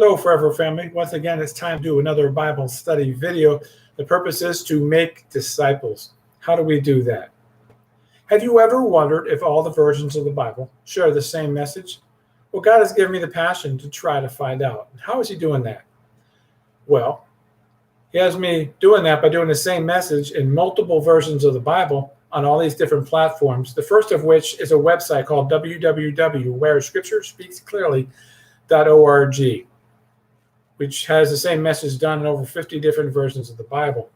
Hello, Forever Family. Once again, it's time to do another Bible study video. The purpose is to make disciples. How do we do that? Have you ever wondered if all the versions of the Bible share the same message? Well, God has given me the passion to try to find out. How is He doing that? Well, He has me doing that by doing the same message in multiple versions of the Bible on all these different platforms. The first of which is a website called www.wherescripturespeaksclearly.org, which has the same message done in over 50 different versions of the Bible.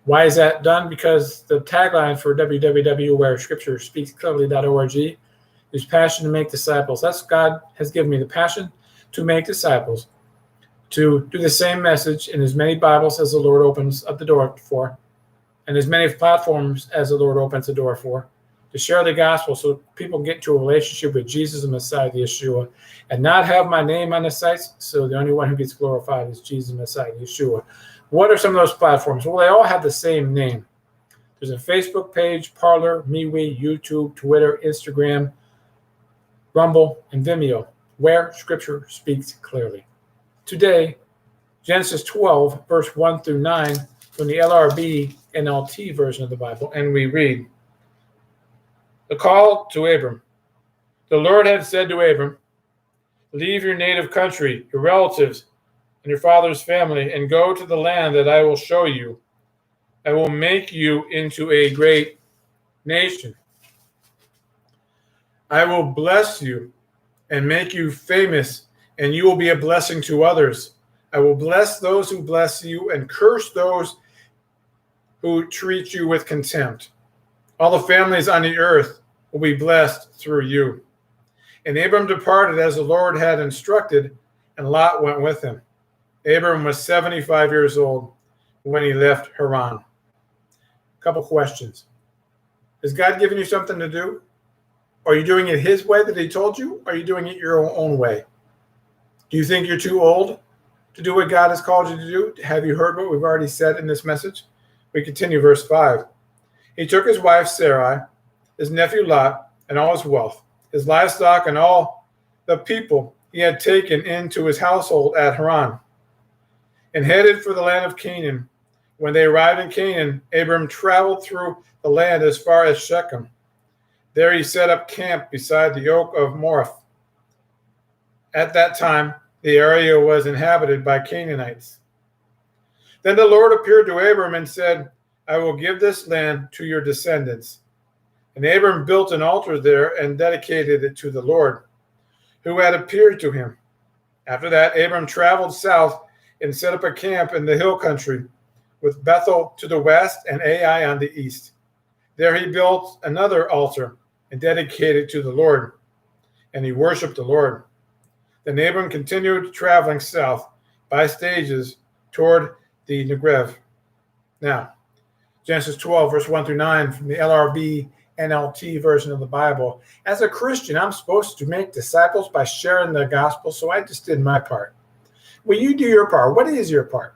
Why is that done? Because the tagline for www.wherescripturespeaksclearly.org is passion to make disciples. That's God has given me the passion to make disciples, to do the same message in as many Bibles as the Lord opens up the door for, and as many platforms as the Lord opens the door for, to share the gospel so people can get into a relationship with Jesus, the Messiah, the Yeshua, and not have my name on the sites, so the only one who gets glorified is Jesus, Messiah, Yeshua. What are some of those platforms? Well, they all have the same name. There's a Facebook page, Parler, MeWe, YouTube, Twitter, Instagram, Rumble, and Vimeo, where Scripture speaks clearly. Today, Genesis 12, verse 1 through 9, from the LRB NLT version of the Bible, and we read, the call to Abram. The Lord had said to Abram, leave your native country, your relatives, and your father's family, and go to the land that I will show you. I will make you into a great nation. I will bless you and make you famous, and you will be a blessing to others. I will bless those who bless you and curse those who treat you with contempt. All the families on the earth will be blessed through you. And Abram departed as the Lord had instructed, and Lot went with him. Abram was 75 years old when he left Haran. A couple questions. Has God given you something to do? Are you doing it His way that He told you? Or are you doing it your own way? Do you think you're too old to do what God has called you to do? Have you heard what we've already said in this message? We continue verse 5. He took his wife Sarai, his nephew Lot, and all his wealth, his livestock, and all the people he had taken into his household at Haran, and headed for the land of Canaan. When they arrived in Canaan, Abram traveled through the land as far as Shechem. There he set up camp beside the oak of Moreh. At that time, the area was inhabited by Canaanites. Then the Lord appeared to Abram and said, I will give this land to your descendants. And Abram built an altar there and dedicated it to the Lord, who had appeared to him. After that, Abram traveled south and set up a camp in the hill country, with Bethel to the west and Ai on the east. There he built another altar and dedicated it to the Lord, and he worshipped the Lord. Then Abram continued traveling south by stages toward the Negev. Now, Genesis 12, verse 1 through 9 from the LRB NLT version of the Bible. As a Christian, I'm supposed to make disciples by sharing the gospel, so I just did my part. Will you do your part? What is your part?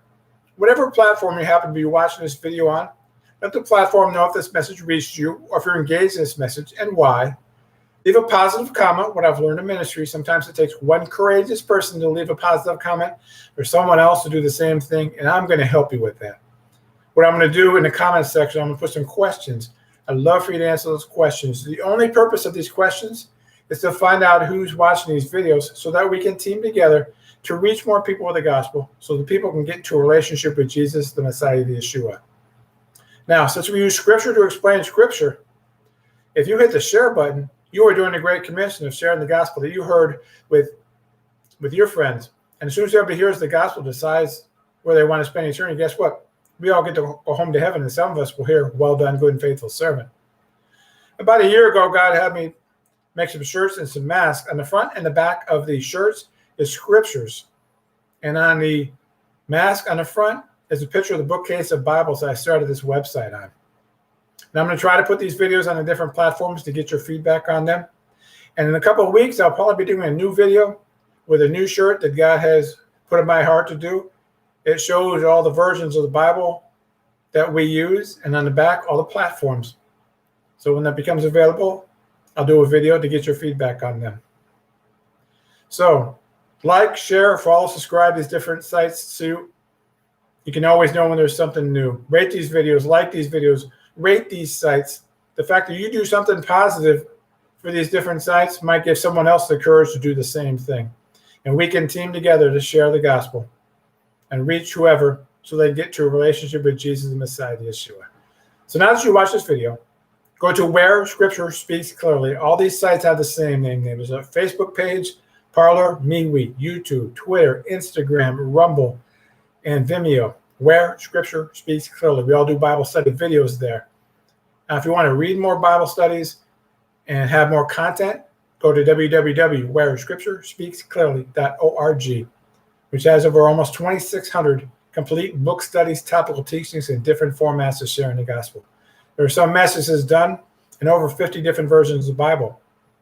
Whatever platform you happen to be watching this video on, let the platform know if this message reached you or if you're engaged in this message and why. Leave a positive comment. What I've learned in ministry, sometimes it takes one courageous person to leave a positive comment or someone else to do the same thing, and I'm going to help you with that. What I'm going to do in the comment section, I'm going to put some questions. I'd love for you to answer those questions. The only purpose of these questions is to find out who's watching these videos so that we can team together to reach more people with the gospel so that people can get into a relationship with Jesus, the Messiah, the Yeshua. Now, since we use Scripture to explain Scripture, if you hit the share button, you are doing the Great Commission of sharing the gospel that you heard with your friends. And as soon as everybody hears the gospel, decides where they want to spend eternity, guess what? We all get to go home to heaven, and some of us will hear, well done, good and faithful servant. About a year ago, God had me make some shirts and some masks. On the front and the back of the shirts is scriptures. And on the mask on the front is a picture of the bookcase of Bibles that I started this website on. Now, I'm going to try to put these videos on the different platforms to get your feedback on them. And in a couple of weeks, I'll probably be doing a new video with a new shirt that God has put in my heart to do. It shows all the versions of the Bible that we use, and on the back, all the platforms. So when that becomes available, I'll do a video to get your feedback on them. So Like, share, follow, subscribe to these different sites so you can always know when there's something new. Rate these videos, like these videos, rate these sites. The fact that you do something positive for these different sites might give someone else the courage to do the same thing. And we can team together to share the gospel and reach whoever so they get to a relationship with Jesus the Messiah, the Yeshua. So now that you watch this video, go to Where Scripture Speaks Clearly. All these sites have the same name. There's a Facebook page, Parler, MeWe, YouTube, Twitter, Instagram, Rumble, and Vimeo, Where Scripture Speaks Clearly. We all do Bible study videos there. Now, if you want to read more Bible studies and have more content, go to www.wherescripturespeaksclearly.org, which has over almost 2,600 complete book studies, topical teachings, and different formats of sharing the gospel. There are some messages done in over 50 different versions of the Bible.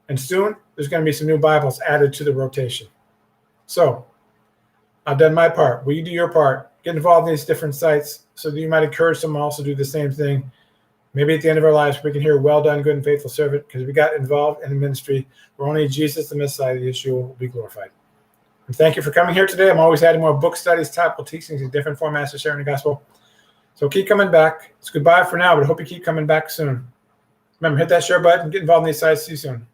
And soon, there's going to be some new Bibles added to the rotation. So, I've done my part. Will you do your part? Get involved in these different sites so that you might encourage someone else to do the same thing. Maybe at the end of our lives, we can hear, well done, good and faithful servant, because we got involved in the ministry where only Jesus, the Messiah, the Yeshua, will be glorified. And thank you for coming here today. I'm always adding more book studies, topical teachings, and different formats of sharing the gospel. So keep coming back. It's goodbye for now, but I hope you keep coming back soon. Remember, hit that share button, get involved in these sites. See you soon.